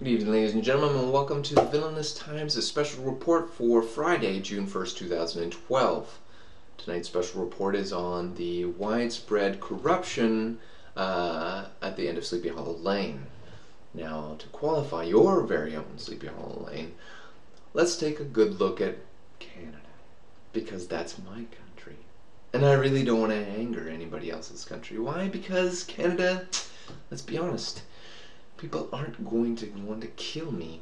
Good evening, ladies and gentlemen, and welcome to the Villainous Times, a special report for Friday, June 1st, 2012. Tonight's special report is on the widespread corruption at the end of Sleepy Hollow Lane. Now, to qualify your very own Sleepy Hollow Lane, let's take a good look at Canada, because that's my country. And I really don't want to anger anybody else's country. Why? Because Canada, let's be honest, people aren't going to want to kill me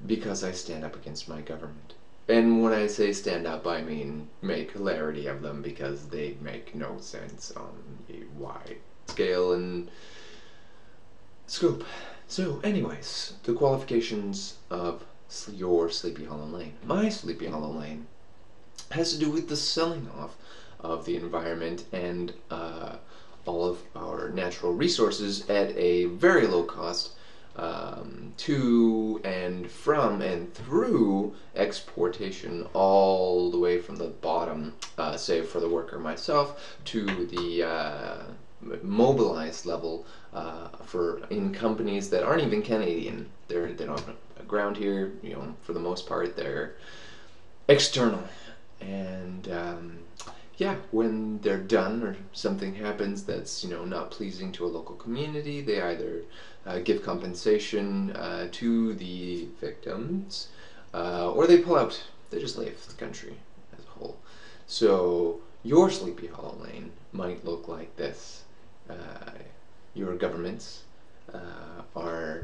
because I stand up against my government. And when I say stand up, I mean make hilarity of them because they make no sense on a wide scale and scope. So anyways, the qualifications of your Sleepy Hollow Lane. My Sleepy Hollow Lane has to do with the selling off of the environment and all of our natural resources at a very low cost to and from and through exportation all the way from the bottom, say for the worker myself, to the mobilized level in companies that aren't even Canadian. They don't have a ground here, you know, for the most part they're external. And yeah, when they're done or something happens that's, you know, not pleasing to a local community, they either give compensation to the victims or they pull out. They just leave the country as a whole. So your Sleepy Hollow Lane might look like this. Your governments are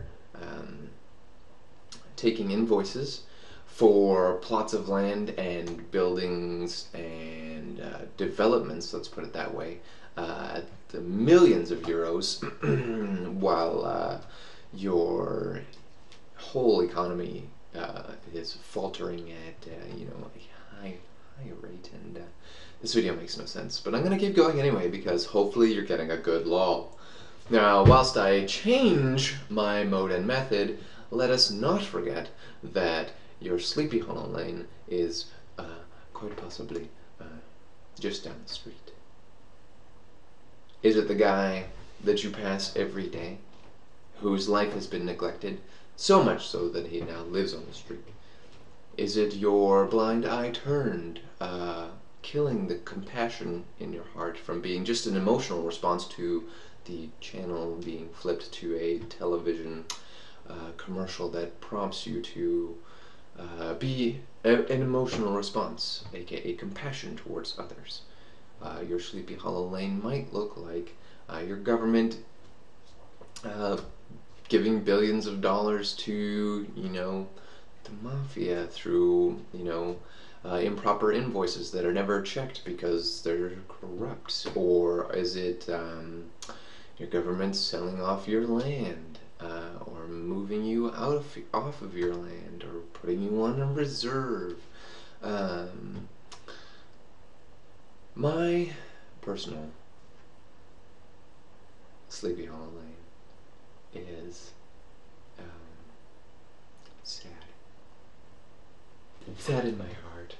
taking invoices for plots of land and buildings and developments, let's put it that way, the millions of euros, while your whole economy is faltering at you know, a high rate. And this video makes no sense, but I'm gonna keep going anyway because hopefully you're getting a good law. Now, whilst I change my mode and method, let us not forget that your Sleepy Hollow Lane is quite possibly just down the street. Is it the guy that you pass every day, whose life has been neglected, so much so that he now lives on the street? Is it your blind eye turned, killing the compassion in your heart from being just an emotional response to the channel being flipped to a television commercial that prompts you to be an emotional response, aka compassion towards others? Your Sleepy Hollow Lane might look like your government giving billions of dollars to, you know, the mafia through, you know, improper invoices that are never checked because they're corrupt. Or is it your government selling off your land, or moving you off of your land, or putting you on a reserve? My personal Sleepy Hollow Lane is sad. Sad in my heart.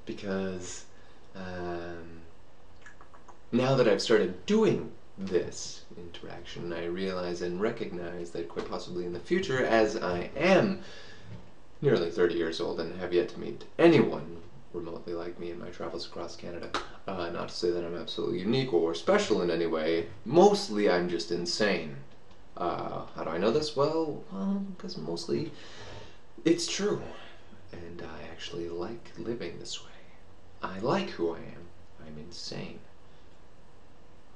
Because now that I've started doing this interaction, I realize and recognize that quite possibly in the future, as I am nearly 30 years old and have yet to meet anyone remotely like me in my travels across Canada, not to say that I'm absolutely unique or special in any way, mostly I'm just insane. How do I know this? Well, because mostly it's true, and I actually like living this way. I like who I am. I'm insane.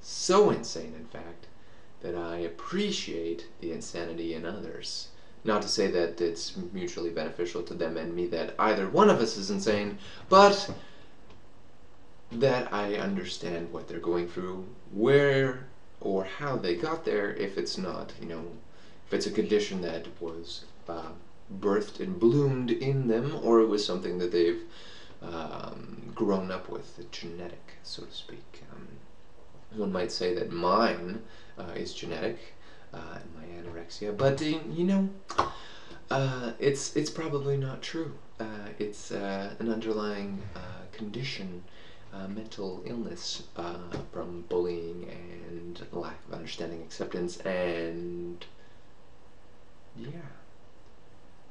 So insane, in fact, that I appreciate the insanity in others. Not to say that it's mutually beneficial to them and me that either one of us is insane, but that I understand what they're going through, where or how they got there, if it's not, you know, if it's a condition that was birthed and bloomed in them, or it was something that they've grown up with, genetic, so to speak. One might say that mine is genetic, my anorexia, but you know, it's probably not true. It's an underlying condition, mental illness from bullying and lack of understanding, acceptance, and yeah.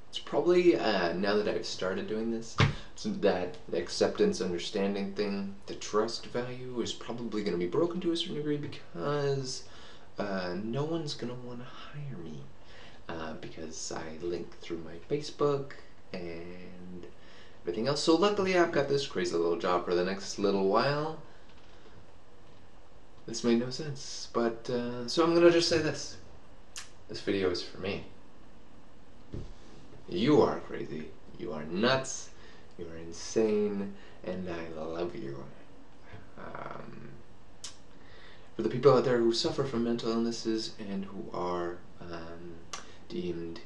It's probably, now that I've started doing this, so that acceptance, understanding thing, the trust value is probably going to be broken to a certain degree because no one's going to want to hire me because I link through my Facebook and everything else. So luckily I've got this crazy little job for the next little while. This made no sense, but so I'm going to just say this. This video is for me. You are crazy, you are nuts, you are insane, and I love you. For the people out there who suffer from mental illnesses and who are deemed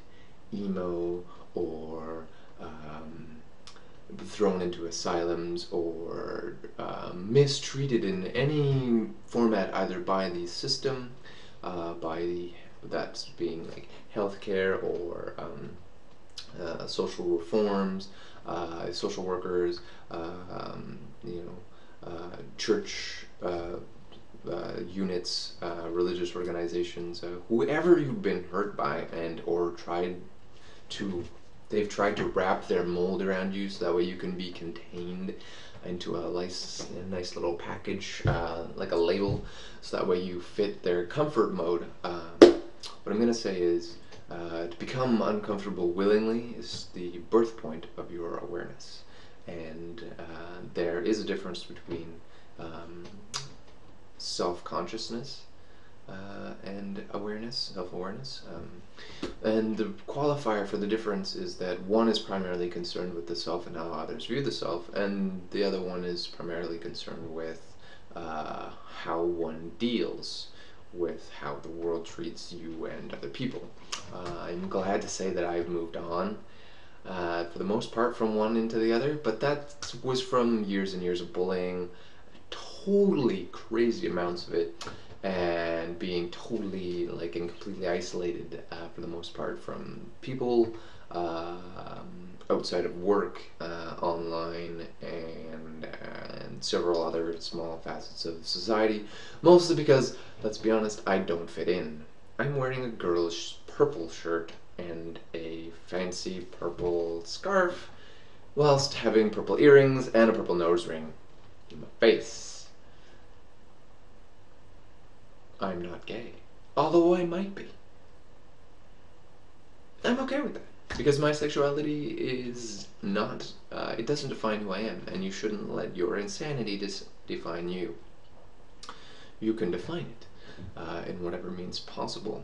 emo or thrown into asylums or mistreated in any format, either by the system, that's being like healthcare or social reforms, social workers, church units, religious organizations, whoever you've been hurt by and or they've tried to wrap their mold around you so that way you can be contained into a nice little package, like a label, so that way you fit their comfort mode. What I'm going to say is, to become uncomfortable willingly is the birth point of your awareness. And there is a difference between self-consciousness and awareness, self-awareness. And the qualifier for the difference is that one is primarily concerned with the self and how others view the self, and the other one is primarily concerned with how one deals with how the world treats you and other people. I'm glad to say that I've moved on, for the most part, from one into the other, but that was from years and years of bullying, totally crazy amounts of it, and being totally like and completely isolated for the most part from people outside of work, online, and several other small facets of society, mostly because, let's be honest, I don't fit in. I'm wearing a girlish purple shirt and a fancy purple scarf, whilst having purple earrings and a purple nose ring in my face. I'm not gay, although I might be. I'm okay with that, because my sexuality is not, it doesn't define who I am, and you shouldn't let your insanity define you. You can define it in whatever means possible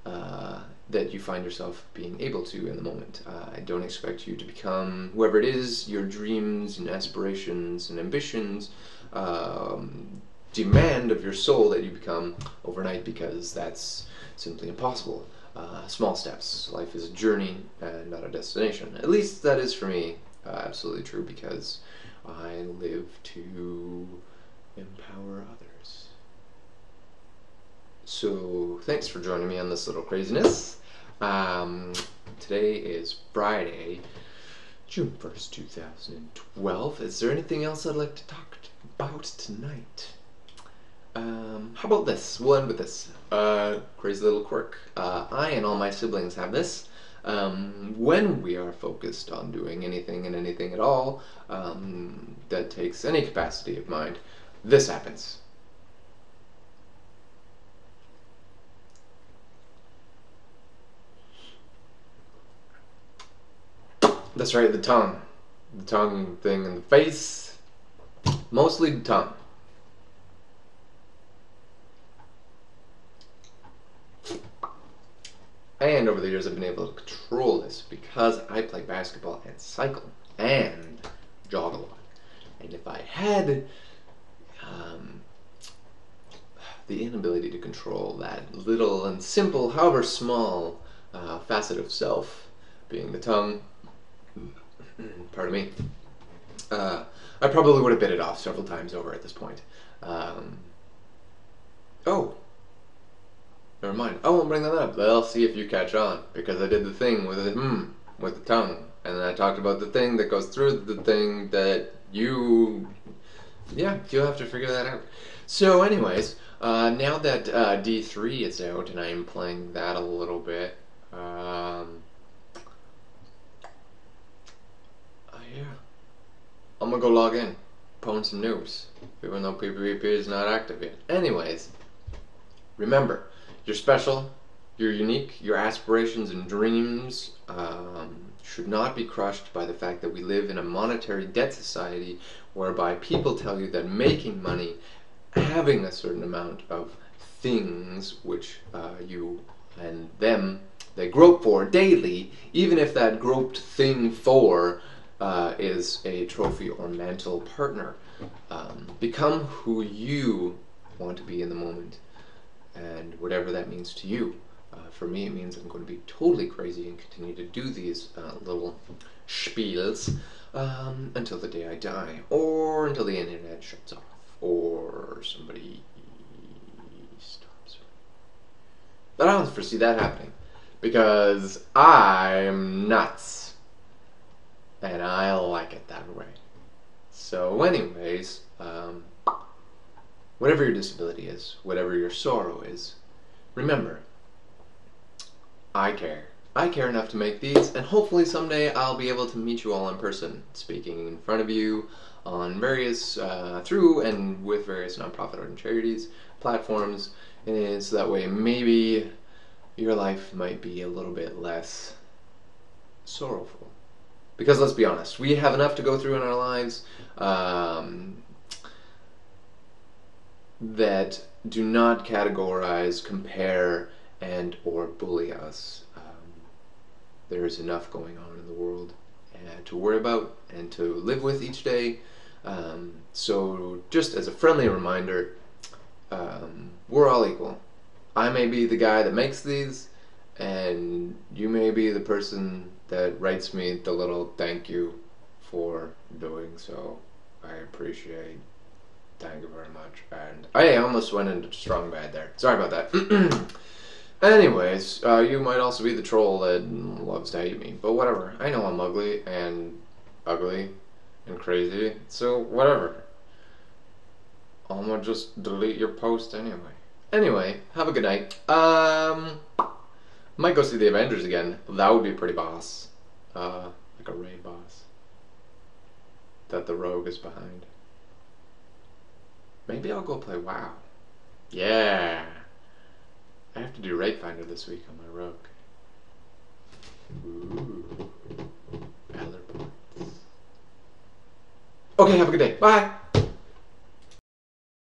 that you find yourself being able to in the moment. I don't expect you to become whoever it is your dreams and aspirations and ambitions demand of your soul that you become overnight, because that's simply impossible. Small steps. Life is a journey and not a destination. At least that is for me absolutely true, because I live to empower others. So thanks for joining me on this little craziness. Today is Friday, June 1st, 2012. Is there anything else I'd like to talk about tonight? How about this? We'll end with this. Crazy little quirk. I and all my siblings have this. When we are focused on doing anything and anything at all that takes any capacity of mind, this happens. That's right, the tongue. The tongue thing in the face. Mostly the tongue. And over the years I've been able to control this because I play basketball and cycle and jog a lot. And if I had the inability to control that little and simple, however small, facet of self, being the tongue, pardon me, I probably would have bit it off several times over at this point. Oh, never mind. I won't bring that up. I'll see if you catch on, because I did the thing with it, with the tongue, and then I talked about the thing that goes through the thing that you'll have to figure that out. So anyways, now that D3 is out and I am playing that a little bit, I'm gonna go log in, pwn some news, even though PvP is not active yet. Anyways, remember, you're special, you're unique, your aspirations and dreams should not be crushed by the fact that we live in a monetary debt society whereby people tell you that making money, having a certain amount of things which you and them, they grope for daily, even if that groped thing for is a trophy or mantle partner. Become who you want to be in the moment, and whatever that means to you. For me, it means I'm going to be totally crazy and continue to do these little spiels until the day I die, or until the internet shuts off, or somebody stops. But I don't foresee that happening, because I'm nuts, and I like it that way. So anyways, whatever your disability is, whatever your sorrow is, remember, I care. I care enough to make these, and hopefully someday I'll be able to meet you all in person, speaking in front of you on various, through and with various nonprofit and charities, platforms, and so that way maybe your life might be a little bit less sorrowful. Because let's be honest, we have enough to go through in our lives that do not categorize, compare, and or bully us. There is enough going on in the world to worry about and to live with each day. So just as a friendly reminder, we're all equal. I may be the guy that makes these, and you may be the person that writes me the little thank you for doing so. I appreciate. Thank you very much. And I almost went into strong bad there. Sorry about that. Anyways, you might also be the troll that loves to hate me, but whatever. I know I'm ugly and crazy, so whatever. I'm gonna just delete your post anyway. Anyway, have a good night. Might go see the Avengers again. That would be pretty boss. Like a raid boss that the Rogue is behind. Maybe I'll go play WoW. Yeah. I have to do Raid Finder this week on my Rogue. Ooh. Valor points. Okay, have a good day. Bye!